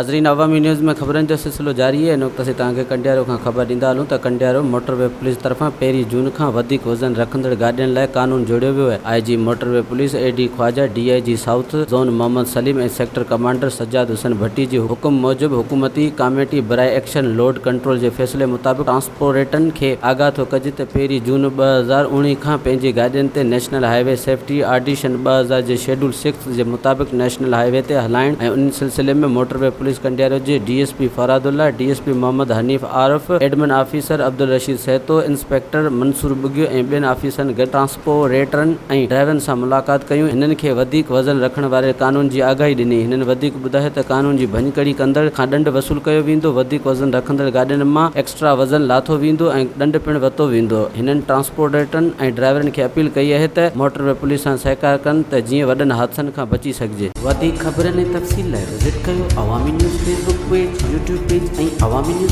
नाज़रीन, अवामी न्यूज़ में ख़बरनि जो सिलसिलो जारी है। इन वक़्त असीं तव्हांखे कंडियारो खां ख़बर ॾींदा हलूं त कंडियारो मोटरवे पुलिस तरफ़ां 1 जून खां वधीक वज़न रखंदड़ गाॾियुनि लाइ कानून जोड़ियो वियो आहे। IG motorway police AD Khawaja, DIG south zone Mohammad Saleem ऐं सेक्टर कमांडर सज्जाद हुसैन भट्टी जी हुकुम मूजिबि हुकूमती कमेटी बराए एक्शन लोड कंट्रोल जे फ़ैसिले मुताबिक़ ट्रांसपोरेटनि खे आगाह थो कजे त 1 जून 2019 खां पंहिंजी गाॾियुनि ते नेशनल हाईवे सेफ्टी ऑर्डिनेंस 2000 जे शेड्यूल 6 जे मुताबिक़ नेशनल हाईवे ते हलाइण ऐं उन सिलसिले में मोटरवे पुलिस कंडियारो जे DSP Faradullah, DSP Mohammad Hanif Arif, admin officer Abdul Rashid Sahito, inspector Mansoor Bugio ऐं ॿियनि ऑफिसरनि गॾु ट्रांसपोरेटरनि ऐं ड्राइवरनि सां मुलाक़ात कयूं। हिननि खे वधीक वज़न रखण वारे कानून जी आगाही ॾिनी। हिननि वधीक ॿुधायो त कानून जी भञकड़ी कंदड़ खां ॾंड वसूल कयो वेंदो। वधीक वज़न रखंदड़ गाॾियुनि मां एक्स्ट्रा वज़न लाथो वेंदो ऐं ॾंड पिणु वरितो वेंदो। हिननि ट्रांसपोरेटरनि ऐं ड्राइवरनि खे अपील कई आहे त मोटरवे पुलिस सां सहकार कनि त जीअं वॾनि हादसनि खां बची सघिजे। वधीक ख़बरनि ऐं तफ़सील लाइ विज़िट कयो अवामी news Facebook page, YouTube page ऐं अवामी न्यूज़